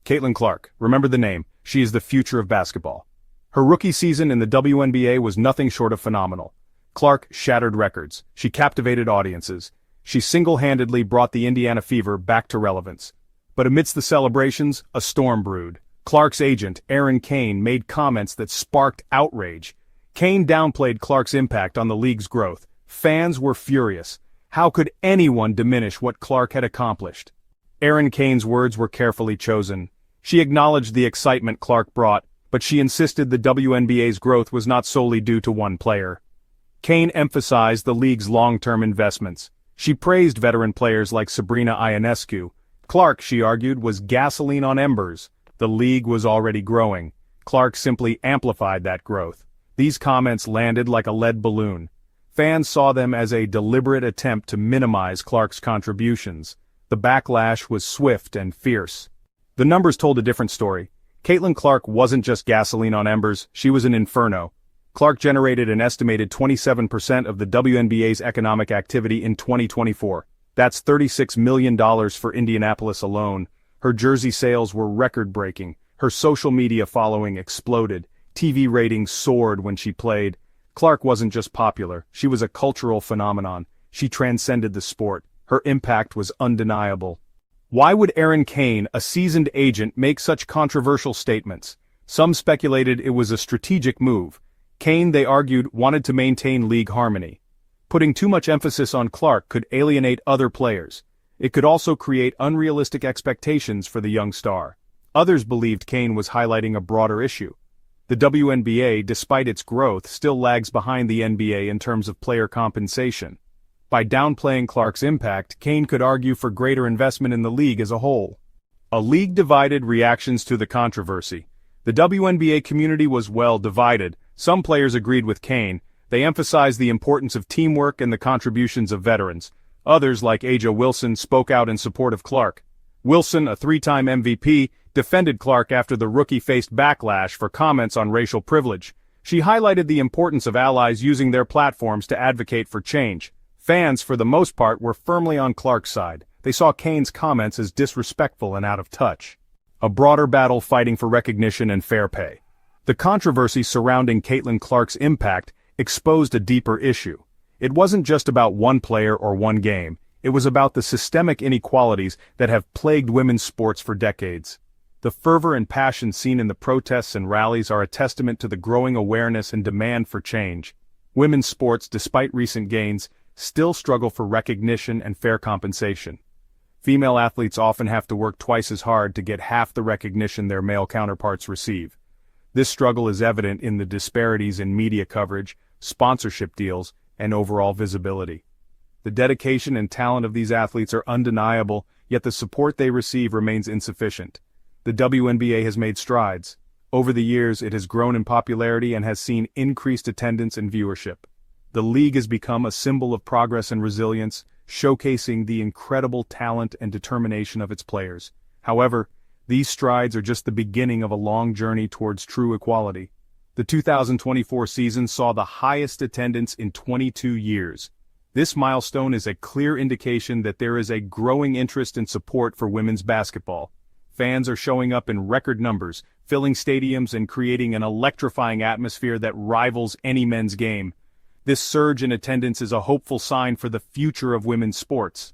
Caitlin Clark, remember the name, she is the future of basketball. Her rookie season in the WNBA was nothing short of phenomenal. Clark shattered records, she captivated audiences, she single-handedly brought the Indiana Fever back to relevance. But amidst the celebrations, a storm brewed. Clark's agent, Aaron Cain, made comments that sparked outrage. Cain downplayed Clark's impact on the league's growth. Fans were furious. How could anyone diminish what Clark had accomplished? Aaron Cain's words were carefully chosen. She acknowledged the excitement Clark brought, but she insisted the WNBA's growth was not solely due to one player. Cain emphasized the league's long-term investments. She praised veteran players like Sabrina Ionescu. Clark, she argued, was gasoline on embers. The league was already growing. Clark simply amplified that growth. These comments landed like a lead balloon. Fans saw them as a deliberate attempt to minimize Clark's contributions. The backlash was swift and fierce. The numbers told a different story. Caitlin Clark wasn't just gasoline on embers, she was an inferno. Clark generated an estimated 27% of the WNBA's economic activity in 2024. That's $36 million for Indianapolis alone. Her jersey sales were record-breaking. Her social media following exploded. TV ratings soared when she played. Clark wasn't just popular, she was a cultural phenomenon. She transcended the sport. Her impact was undeniable. Why would Aaron Cain, a seasoned agent, make such controversial statements? Some speculated it was a strategic move. Cain, they argued, wanted to maintain league harmony. Putting too much emphasis on Clark could alienate other players. It could also create unrealistic expectations for the young star. Others believed Cain was highlighting a broader issue. The WNBA, despite its growth, still lags behind the NBA in terms of player compensation. By downplaying Clark's impact, Cain could argue for greater investment in the league as a whole. A league divided reactions to the controversy. The WNBA community was well divided. Some players agreed with Cain. They emphasized the importance of teamwork and the contributions of veterans. Others, like Aja Wilson, spoke out in support of Clark. Wilson, a three-time MVP, defended Clark after the rookie faced backlash for comments on racial privilege. She highlighted the importance of allies using their platforms to advocate for change. Fans, for the most part, were firmly on Clark's side. They saw Cain's comments as disrespectful and out of touch. A broader battle fighting for recognition and fair pay. The controversy surrounding Caitlin Clark's impact exposed a deeper issue. It wasn't just about one player or one game. It was about the systemic inequalities that have plagued women's sports for decades. The fervor and passion seen in the protests and rallies are a testament to the growing awareness and demand for change. Women's sports, despite recent gains, still struggle for recognition and fair compensation. Female athletes often have to work twice as hard to get half the recognition their male counterparts receive. This struggle is evident in the disparities in media coverage, sponsorship deals, and overall visibility. The dedication and talent of these athletes are undeniable, yet the support they receive remains insufficient. The WNBA has made strides. Over the years, it has grown in popularity and has seen increased attendance and viewership. The league has become a symbol of progress and resilience, showcasing the incredible talent and determination of its players. However, these strides are just the beginning of a long journey towards true equality. The 2024 season saw the highest attendance in 22 years. This milestone is a clear indication that there is a growing interest and support for women's basketball. Fans are showing up in record numbers, filling stadiums and creating an electrifying atmosphere that rivals any men's game. This surge in attendance is a hopeful sign for the future of women's sports.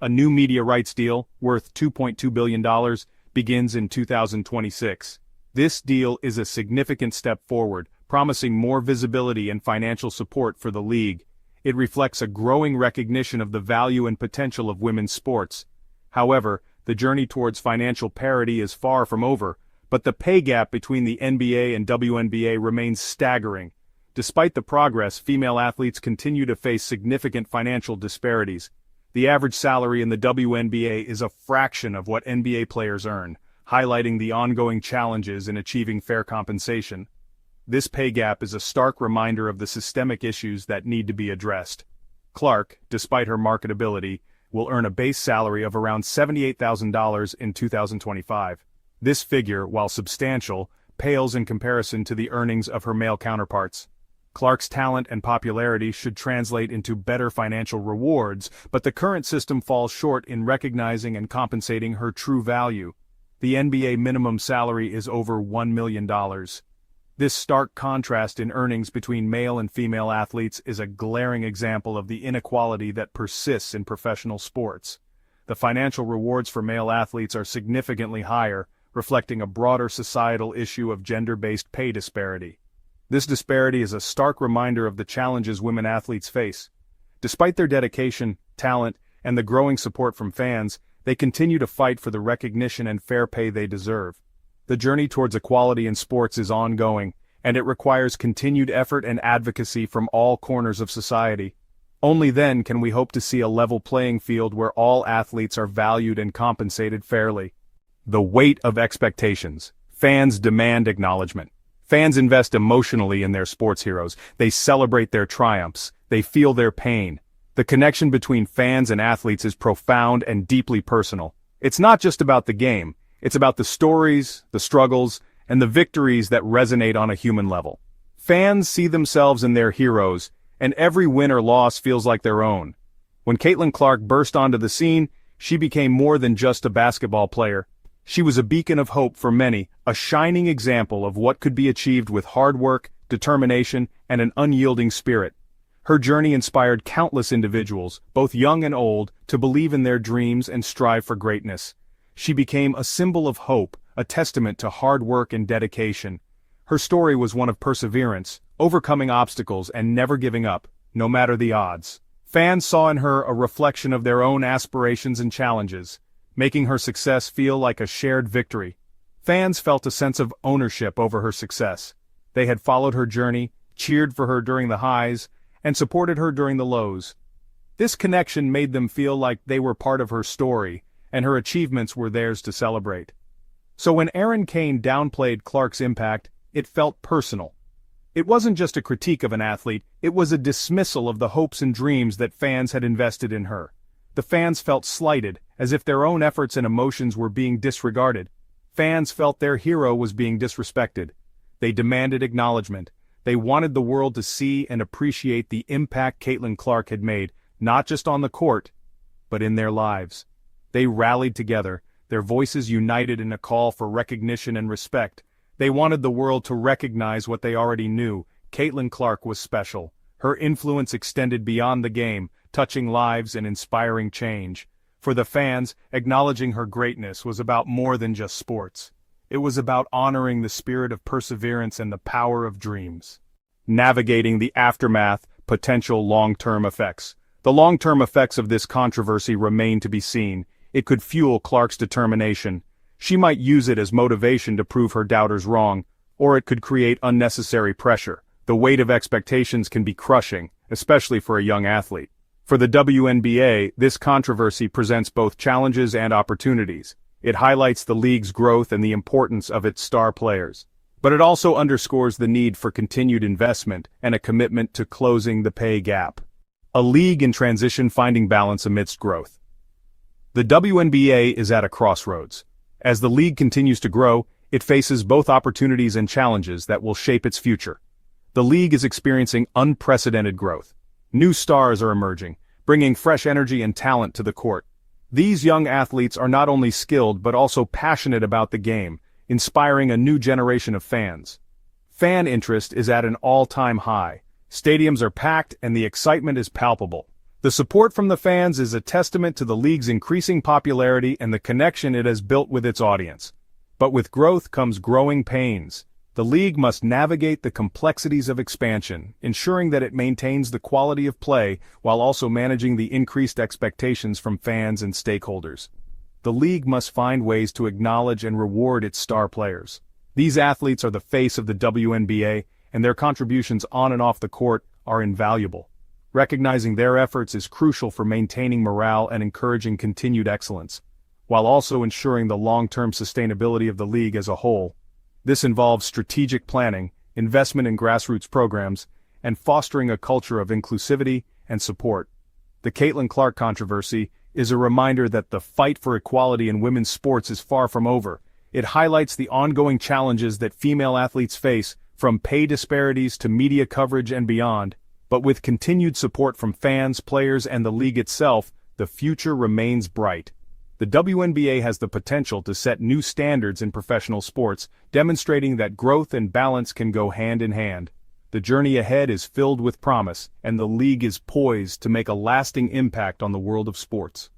A new media rights deal, worth $2.2 billion, begins in 2026. This deal is a significant step forward, promising more visibility and financial support for the league. It reflects a growing recognition of the value and potential of women's sports. However, the journey towards financial parity is far from over, but the pay gap between the NBA and WNBA remains staggering. Despite the progress, female athletes continue to face significant financial disparities. The average salary in the WNBA is a fraction of what NBA players earn, highlighting the ongoing challenges in achieving fair compensation. This pay gap is a stark reminder of the systemic issues that need to be addressed. Clark, despite her marketability, will earn a base salary of around $78,000 in 2025. This figure, while substantial, pales in comparison to the earnings of her male counterparts. Clark's talent and popularity should translate into better financial rewards, but the current system falls short in recognizing and compensating her true value. The NBA minimum salary is over $1 million. This stark contrast in earnings between male and female athletes is a glaring example of the inequality that persists in professional sports. The financial rewards for male athletes are significantly higher, reflecting a broader societal issue of gender-based pay disparity. This disparity is a stark reminder of the challenges women athletes face. Despite their dedication, talent, and the growing support from fans, they continue to fight for the recognition and fair pay they deserve. The journey towards equality in sports is ongoing, and it requires continued effort and advocacy from all corners of society. Only then can we hope to see a level playing field where all athletes are valued and compensated fairly. The weight of expectations. Fans demand acknowledgement. Fans invest emotionally in their sports heroes. They celebrate their triumphs. They feel their pain. The connection between fans and athletes is profound and deeply personal. It's not just about the game. It's about the stories, the struggles, and the victories that resonate on a human level. Fans see themselves in their heroes, and every win or loss feels like their own. When Caitlin Clark burst onto the scene, she became more than just a basketball player. She was a beacon of hope for many, a shining example of what could be achieved with hard work, determination, and an unyielding spirit. Her journey inspired countless individuals, both young and old, to believe in their dreams and strive for greatness. She became a symbol of hope, a testament to hard work and dedication. Her story was one of perseverance, overcoming obstacles and never giving up, no matter the odds. Fans saw in her a reflection of their own aspirations and challenges, making her success feel like a shared victory. Fans felt a sense of ownership over her success. They had followed her journey, cheered for her during the highs, and supported her during the lows. This connection made them feel like they were part of her story, and her achievements were theirs to celebrate. So when Aaron Kane downplayed Clark's impact, it felt personal. It wasn't just a critique of an athlete, it was a dismissal of the hopes and dreams that fans had invested in her. The fans felt slighted, as if their own efforts and emotions were being disregarded. Fans felt their hero was being disrespected. They demanded acknowledgement. They wanted the world to see and appreciate the impact Caitlin Clark had made, not just on the court, but in their lives. They rallied together, their voices united in a call for recognition and respect. They wanted the world to recognize what they already knew. Caitlin Clark was special. Her influence extended beyond the game, touching lives and inspiring change. For the fans, acknowledging her greatness was about more than just sports. It was about honoring the spirit of perseverance and the power of dreams. Navigating the aftermath, potential long-term effects. The long-term effects of this controversy remain to be seen. It could fuel Clark's determination. She might use it as motivation to prove her doubters wrong, or it could create unnecessary pressure. The weight of expectations can be crushing, especially for a young athlete. For the WNBA, this controversy presents both challenges and opportunities. It highlights the league's growth and the importance of its star players. But it also underscores the need for continued investment and a commitment to closing the pay gap. A league in transition finding balance amidst growth. The WNBA is at a crossroads. As the league continues to grow, it faces both opportunities and challenges that will shape its future. The league is experiencing unprecedented growth. New stars are emerging, bringing fresh energy and talent to the court. These young athletes are not only skilled but also passionate about the game, inspiring a new generation of fans. Fan interest is at an all-time high. Stadiums are packed and the excitement is palpable. The support from the fans is a testament to the league's increasing popularity and the connection it has built with its audience. But with growth comes growing pains. The league must navigate the complexities of expansion, ensuring that it maintains the quality of play while also managing the increased expectations from fans and stakeholders. The league must find ways to acknowledge and reward its star players. These athletes are the face of the WNBA, and their contributions on and off the court are invaluable. Recognizing their efforts is crucial for maintaining morale and encouraging continued excellence, while also ensuring the long-term sustainability of the league as a whole. This involves strategic planning, investment in grassroots programs, and fostering a culture of inclusivity and support. The Caitlin Clark controversy is a reminder that the fight for equality in women's sports is far from over. It highlights the ongoing challenges that female athletes face, from pay disparities to media coverage and beyond. But with continued support from fans, players, and the league itself, the future remains bright. The WNBA has the potential to set new standards in professional sports, demonstrating that growth and balance can go hand in hand. The journey ahead is filled with promise, and the league is poised to make a lasting impact on the world of sports.